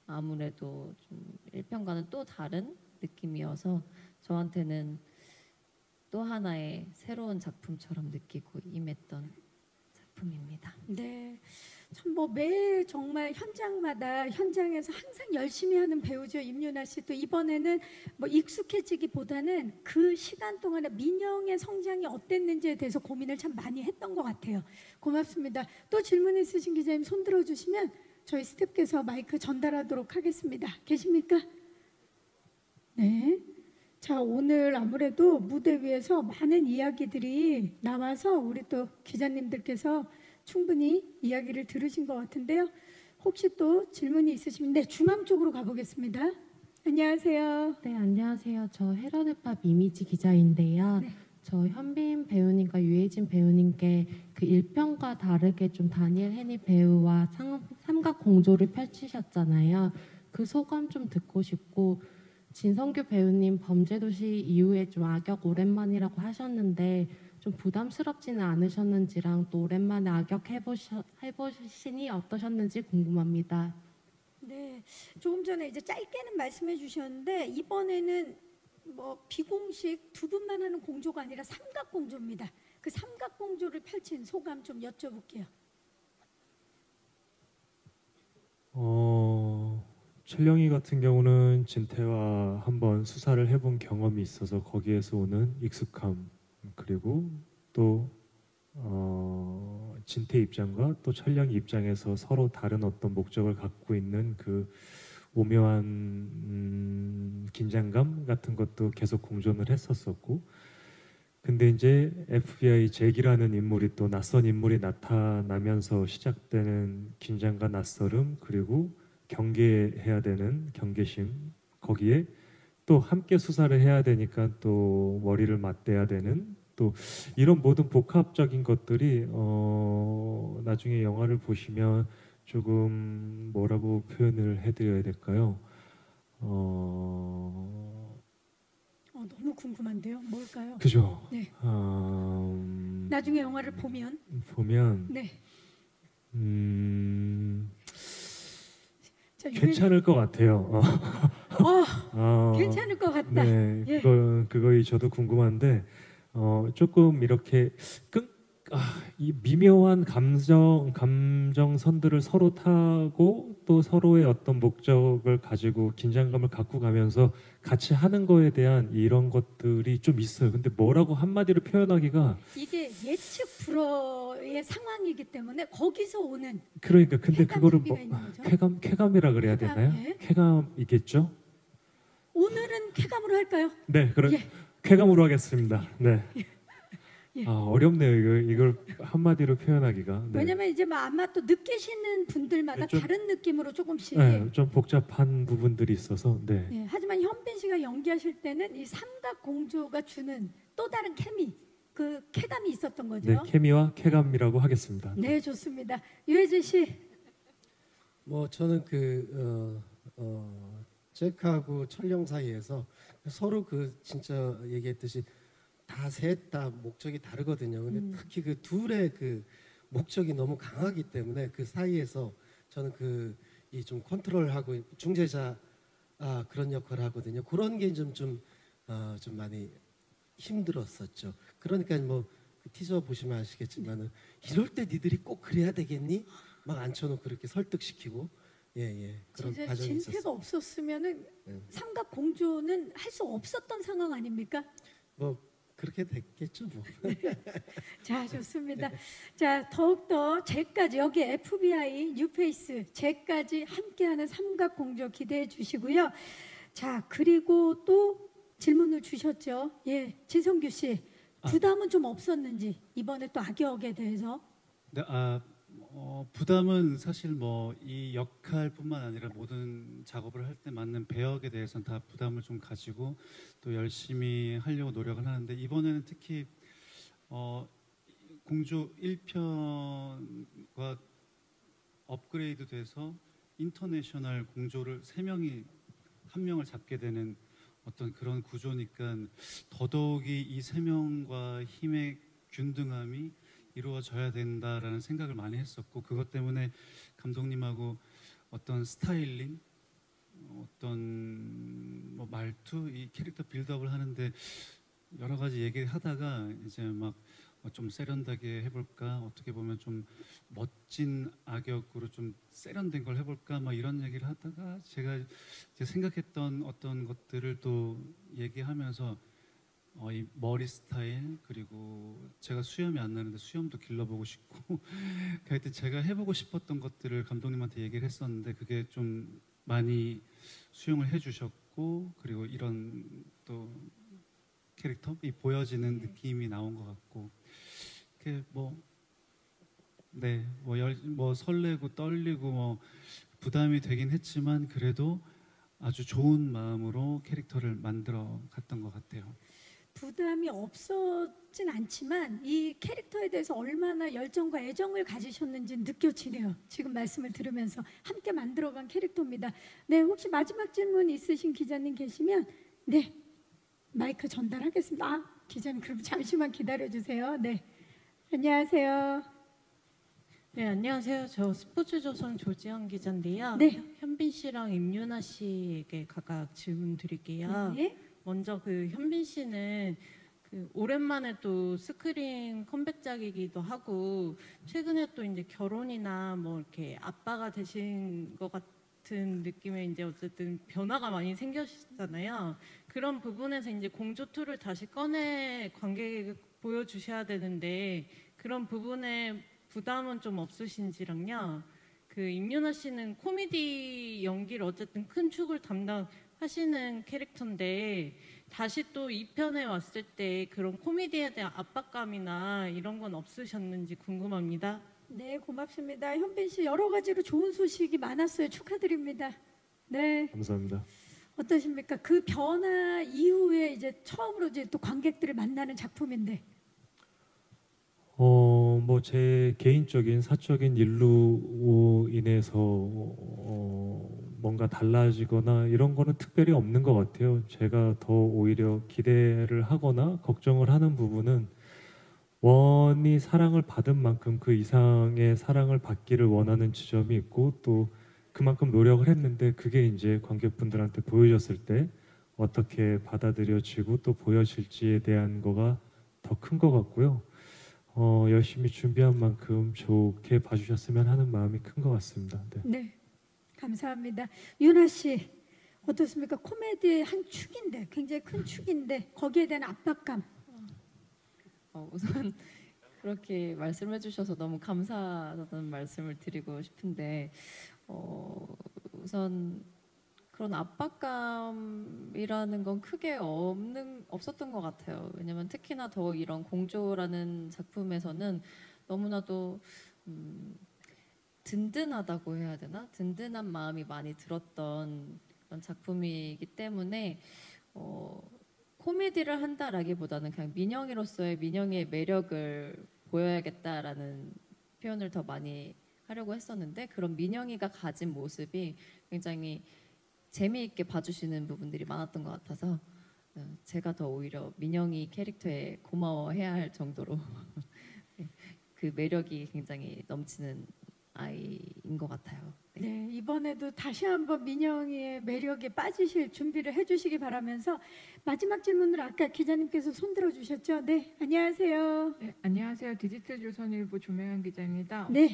아무래도 좀 1편과는 또 다른 느낌이어서 저한테는 또 하나의 새로운 작품처럼 느끼고 임했던 작품입니다. 네, 참 뭐 매 정말 현장마다 현장에서 항상 열심히 하는 배우죠. 임윤아 씨. 또 이번에는 뭐 익숙해지기보다는 그 시간 동안에 민영의 성장이 어땠는지에 대해서 고민을 참 많이 했던 것 같아요. 고맙습니다. 또 질문 있으신 기자님 손 들어주시면 저희 스태프께서 마이크 전달하도록 하겠습니다. 계십니까? 네. 자, 오늘 아무래도 무대 위에서 많은 이야기들이 나와서 우리 또 기자님들께서 충분히 이야기를 들으신 것 같은데요. 혹시 또 질문이 있으시면 네, 중앙 쪽으로 가보겠습니다. 안녕하세요. 네, 안녕하세요. 저 헤런의팝 이미지 기자인데요. 네. 저 현빈 배우님과 유해진 배우님께 그 1편과 다르게 좀 다니엘 해니 배우와 삼각 공조를 펼치셨잖아요. 그 소감 좀 듣고 싶고 진성규 배우님 범죄도시 이후에 좀 악역 오랜만이라고 하셨는데 좀 부담스럽지는 않으셨는지랑 또 오랜만에 악역 해보시니 어떠셨는지 궁금합니다. 네, 조금 전에 이제 짧게는 말씀해 주셨는데 이번에는 뭐 비공식 두 분만 하는 공조가 아니라 삼각 공조입니다. 그 삼각 공조를 펼친 소감 좀 여쭤볼게요. 철령이 같은 경우는 진태와 한번 수사를 해본 경험이 있어서 거기에서 오는 익숙함 그리고 또 진태 입장과 또 철령이 입장에서 서로 다른 어떤 목적을 갖고 있는 그 오묘한 긴장감 같은 것도 계속 공존을 했었었고 근데 이제 FBI 잭이라는 인물이 또 낯선 인물이 나타나면서 시작되는 긴장과 낯설음 그리고 경계해야 되는 경계심 거기에 또 함께 수사를 해야 되니까 또 머리를 맞대야 되는 또 이런 모든 복합적인 것들이 나중에 영화를 보시면 조금 뭐라고 표현을 해드려야 될까요? 너무 궁금한데요. 뭘까요? 그죠? 네. 나중에 영화를 보면 네. 자, 괜찮을 것 같아요. 괜찮을 것 같다. 네, 예. 그거 저도 궁금한데 조금 이렇게 이 미묘한 감정선들을 서로 타고 또 서로의 어떤 목적을 가지고 긴장감을 갖고 가면서 같이 하는 거에 대한 이런 것들이 좀 있어요. 근데 뭐라고 한마디로 표현하기가 이게 예측 불허의 상황이기 때문에 거기서 오는 그러니까 근데 그거를 뭐 있는 거죠. 쾌감이라 그래야 되나요? 예. 쾌감이겠죠? 오늘은 쾌감으로 할까요? 네, 그럼 예. 쾌감으로 하겠습니다. 네. 예. 어렵네요. 이걸 한마디로 표현하기가. 네. 왜냐면 이제 뭐 아마 또 느끼시는 분들마다 네, 좀- 다른 느낌으로 조금씩. 네, 좀 복잡한 부분들이 있어서. 네. 예, 하지만 현빈 씨가 연기하실 때는 이 삼각 공조가 주는 또 다른 케미, 그 쾌감이 있었던 거죠. 네, 케미와 쾌감이라고 하겠습니다. 네, 좋습니다. 유해진 씨. 뭐 저는 잭하고 철령 사이에서 서로 그 진짜 얘기했듯이 다 셋 다 목적이 다르거든요. 근데 특히 그 둘의 그 목적이 너무 강하기 때문에 그 사이에서 저는 그 이 좀 컨트롤하고 중재자 그런 역할을 하거든요. 그런 게 좀 많이 힘들었었죠. 그러니까 뭐그 티저 보시면 아시겠지만은 이럴 때 니들이 꼭 그래야 되겠니? 막 앉혀놓고 그렇게 설득시키고 그런 진짜 과정이 진태가 있었어요. 없었으면은 네. 삼각 공조는 할 수 없었던 상황 아닙니까? 뭐 그렇게 됐겠죠 뭐. 자, 좋습니다. 자, 더욱더 쟤까지 여기 FBI, 뉴페이스, 쟤까지 함께하는 삼각 공조 기대해 주시고요. 자, 그리고 또 질문을 주셨죠. 예, 지성규 씨. 부담은 좀 없었는지 이번에 또 악역에 대해서. 네, 부담은 사실 뭐 이 역할뿐만 아니라 모든 작업을 할 때 맞는 배역에 대해서는 다 부담을 좀 가지고 또 열심히 하려고 노력을 하는데 이번에는 특히 공조 1편과 업그레이드 돼서 인터내셔널 공조를 3명이 한 명을 잡게 되는 어떤 그런 구조니까 더더욱이 이 3명과 힘의 균등함이 이루어져야 된다라는 생각을 많이 했었고 그것 때문에 감독님하고 어떤 스타일링, 어떤 뭐 말투, 이 캐릭터 빌드업을 하는데 여러 가지 얘기하다가 이제 막 좀 세련되게 해볼까, 어떻게 보면 좀 멋진 악역으로 좀 세련된 걸 해볼까, 막 이런 얘기를 하다가 제가 이제 생각했던 어떤 것들을 또 얘기하면서 이 머리 스타일 그리고 제가 수염이 안 나는데 수염도 길러보고 싶고 하여튼 제가 해보고 싶었던 것들을 감독님한테 얘기를 했었는데 그게 좀 많이 수용을 해주셨고 그리고 이런 또 캐릭터이 보여지는 느낌이 나온 것 같고 이렇게 뭐 설레고 떨리고 뭐 부담이 되긴 했지만 그래도 아주 좋은 마음으로 캐릭터를 만들어 갔던 것 같아요. 부담이 없었진 않지만 이 캐릭터에 대해서 얼마나 열정과 애정을 가지셨는지 느껴지네요. 지금 말씀을 들으면서 함께 만들어간 캐릭터입니다. 네, 혹시 마지막 질문 있으신 기자님 계시면 네, 마이크 전달하겠습니다. 기자님 그럼 잠시만 기다려주세요. 네, 안녕하세요. 네, 안녕하세요. 저 스포츠조선 조지현 기자인데요. 네. 현빈 씨랑 임윤아 씨에게 각각 질문 드릴게요. 네. 먼저 그 현빈 씨는 그 오랜만에 또 스크린 컴백작이기도 하고 최근에 또 이제 결혼이나 뭐 이렇게 아빠가 되신 것 같은 느낌의 이제 어쨌든 변화가 많이 생겼잖아요. 그런 부분에서 이제 공조 2를 다시 꺼내 관객에게 보여주셔야 되는데 그런 부분에 부담은 좀 없으신지랑요. 그 임윤아 씨는 코미디 연기를 어쨌든 큰 축을 담당하시는 캐릭터인데 다시 또 2편에 왔을 때 그런 코미디에 대한 압박감이나 이런 건 없으셨는지 궁금합니다. 네, 고맙습니다. 현빈 씨 여러 가지로 좋은 소식이 많았어요. 축하드립니다. 네, 감사합니다. 어떠십니까? 그 변화 이후에 이제 처음으로 이제 또 관객들을 만나는 작품인데. 뭐 제 개인적인 사적인 일로 인해서 뭔가 달라지거나 이런 거는 특별히 없는 것 같아요. 제가 더 오히려 기대를 하거나 걱정을 하는 부분은 원이 사랑을 받은 만큼 그 이상의 사랑을 받기를 원하는 지점이 있고 또 그만큼 노력을 했는데 그게 이제 관객분들한테 보여졌을 때 어떻게 받아들여지고 또 보여질지에 대한 거가 더 큰 것 같고요. 열심히 준비한 만큼 좋게 봐주셨으면 하는 마음이 큰 것 같습니다. 네. 네, 감사합니다. 윤아 씨 어떻습니까? 코미디의 한 축인데 굉장히 큰 축인데 거기에 대한 압박감. 우선 그렇게 말씀해 주셔서 너무 감사하다는 말씀을 드리고 싶은데 우선 그런 압박감이라는 건 크게 없었던 것 같아요. 왜냐면 특히나 더 이런 공조라는 작품에서는 너무나도 든든하다고 해야 되나? 든든한 마음이 많이 들었던 그런 작품이기 때문에 코미디를 한다라기보다는 그냥 민영이로서의 민영이의 매력을 보여야겠다라는 표현을 더 많이 하려고 했었는데 그런 민영이가 가진 모습이 굉장히 재미있게 봐주시는 부분들이 많았던 것 같아서 제가 더 오히려 민영이 캐릭터에 고마워해야 할 정도로 그 매력이 굉장히 넘치는 아이인 것 같아요. 네, 이번에도 다시 한번 민영이의 매력에 빠지실 준비를 해주시기 바라면서 마지막 질문으로 아까 기자님께서 손들어 주셨죠? 네, 안녕하세요. 네, 안녕하세요. 디지털조선일보 조명현 기자입니다. 네.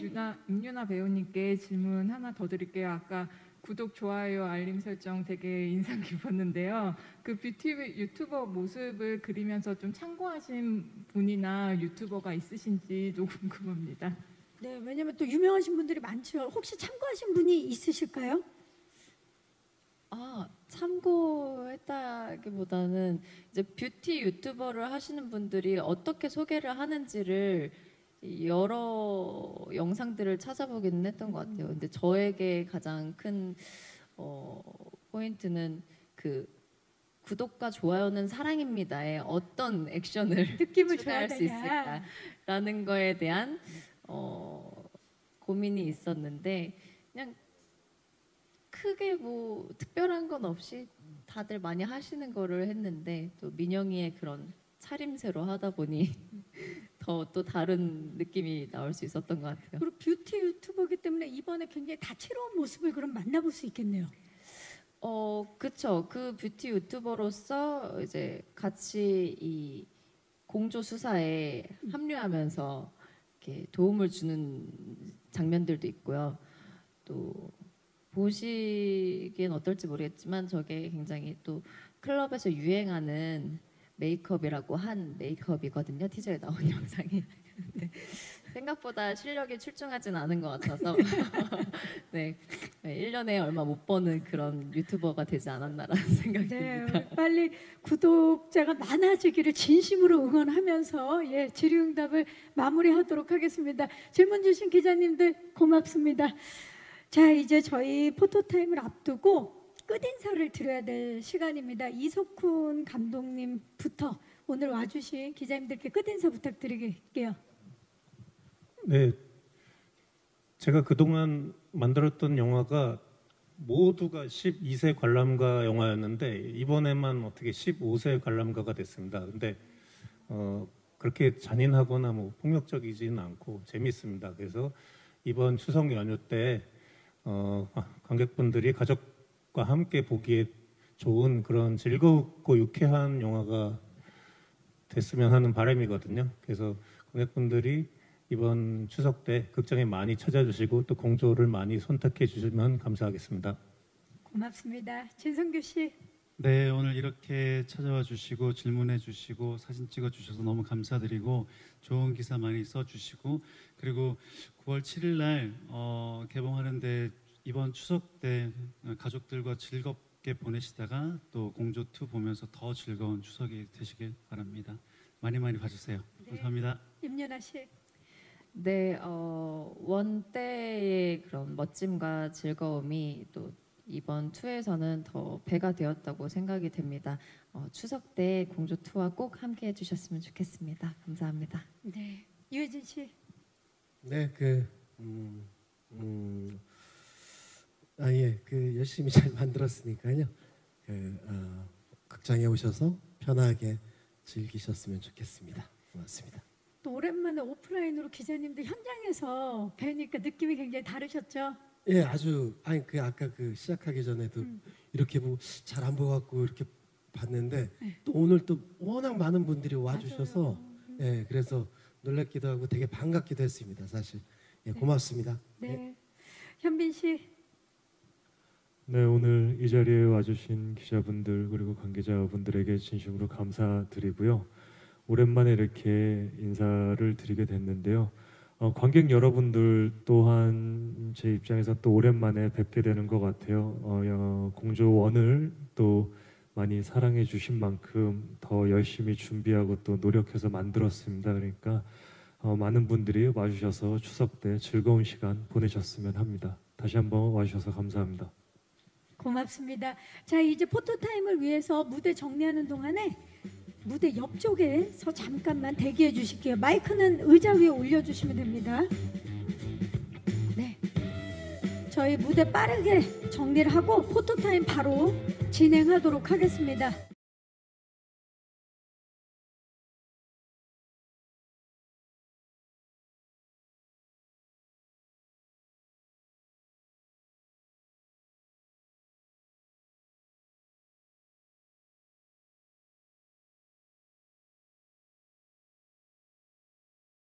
임윤아 배우님께 질문 하나 더 드릴게요. 아까 구독, 좋아요, 알림 설정 되게 인상 깊었는데요. 그 뷰티 유튜버 모습을 그리면서 좀 참고하신 분이나 유튜버가 있으신지도 궁금합니다. 네, 왜냐면 또 유명하신 분들이 많죠. 혹시 참고하신 분이 있으실까요? 참고했다기보다는 이제 뷰티 유튜버를 하시는 분들이 어떻게 소개를 하는지를 여러 영상들을 찾아보기는 했던 것 같아요. 근데 저에게 가장 큰 포인트는 그 구독과 좋아요는 사랑입니다의 어떤 액션을 느낌을 추가할 줘야 수 되냐. 있을까라는 거에 대한 고민이 있었는데 그냥 크게 뭐 특별한 건 없이 다들 많이 하시는 거를 했는데 또 민영이의 그런 차림새로 하다 보니 더 또 다른 느낌이 나올 수 있었던 것 같아요. 그리고 뷰티 유튜버이기 때문에 이번에 굉장히 다채로운 모습을 그럼 만나볼 수 있겠네요. 그쵸. 그 뷰티 유튜버로서 이제 같이 이 공조 수사에 합류하면서 이렇게 도움을 주는 장면들도 있고요. 또 보시기엔 어떨지 모르겠지만 저게 굉장히 또 클럽에서 유행하는 메이크업이라고 한 메이크업이거든요. 티저에 나온 영상이. 네. 생각보다 실력이 출중하진 않은 것 같아서 네, 1년에 얼마 못 버는 그런 유튜버가 되지 않았나라는 생각이 네, 듭니다. 빨리 구독자가 많아지기를 진심으로 응원하면서 질의응답을 마무리하도록 하겠습니다. 질문 주신 기자님들 고맙습니다. 자, 이제 저희 포토타임을 앞두고 끝인사를 드려야 될 시간입니다. 이석훈 감독님부터 오늘 와주신 기자님들께 끝인사 부탁드릴게요. 네, 제가 그동안 만들었던 영화가 모두가 12세 관람가 영화였는데 이번에만 어떻게 15세 관람가가 됐습니다. 근데 그렇게 잔인하거나 뭐 폭력적이지는 않고 재밌습니다. 그래서 이번 추석 연휴 때 관객분들이 가족과 함께 보기에 좋은 그런 즐겁고 유쾌한 영화가 됐으면 하는 바람이거든요. 그래서 관객분들이 이번 추석 때 극장에 많이 찾아주시고 또 공조를 많이 선택해 주시면 감사하겠습니다. 고맙습니다. 진성규 씨. 네, 오늘 이렇게 찾아와 주시고 질문해 주시고 사진 찍어 주셔서 너무 감사드리고 좋은 기사 많이 써 주시고 그리고 9월 7일 날 개봉하는데 이번 추석 때 가족들과 즐겁게 보내시다가 또 공조 2 보면서 더 즐거운 추석이 되시길 바랍니다. 많이 많이 봐주세요. 네. 감사합니다. 임윤아 씨. 네, 원 때의 그런 멋짐과 즐거움이 또 이번 2에서는 더 배가 되었다고 생각이 됩니다. 추석 때 공조 2와 꼭 함께 해주셨으면 좋겠습니다. 감사합니다. 네, 유해진 씨. 네, 열심히 잘 만들었으니까요. 극장에 오셔서 편하게 즐기셨으면 좋겠습니다. 고맙습니다. 또 오랜만에 오프라인으로 기자님들 현장에서 뵈니까 느낌이 굉장히 다르셨죠? 예, 아주 아까 시작하기 전에도 이렇게 잘 안 보갖고 이렇게 봤는데 또 오늘 또 워낙 많은 분들이 와주셔서 예, 그래서 놀랍기도 하고 되게 반갑기도 했습니다. 사실 예, 고맙습니다. 네, 현빈 씨. 네, 오늘 이 자리에 와주신 기자분들 그리고 관계자분들에게 진심으로 감사드리고요. 오랜만에 이렇게 인사를 드리게 됐는데요. 관객 여러분들 또한 제 입장에서 또 오랜만에 뵙게 되는 것 같아요. 공조 1을 또 많이 사랑해 주신 만큼 더 열심히 준비하고 또 노력해서 만들었습니다. 그러니까 많은 분들이 와주셔서 추석 때 즐거운 시간 보내셨으면 합니다. 다시 한번 와주셔서 감사합니다. 고맙습니다. 자, 이제 포토타임을 위해서 무대 정리하는 동안에 무대 옆쪽에서 잠깐만 대기해 주실게요. 마이크는 의자 위에 올려주시면 됩니다. 네, 저희 무대 빠르게 정리를 하고 포토타임 바로 진행하도록 하겠습니다.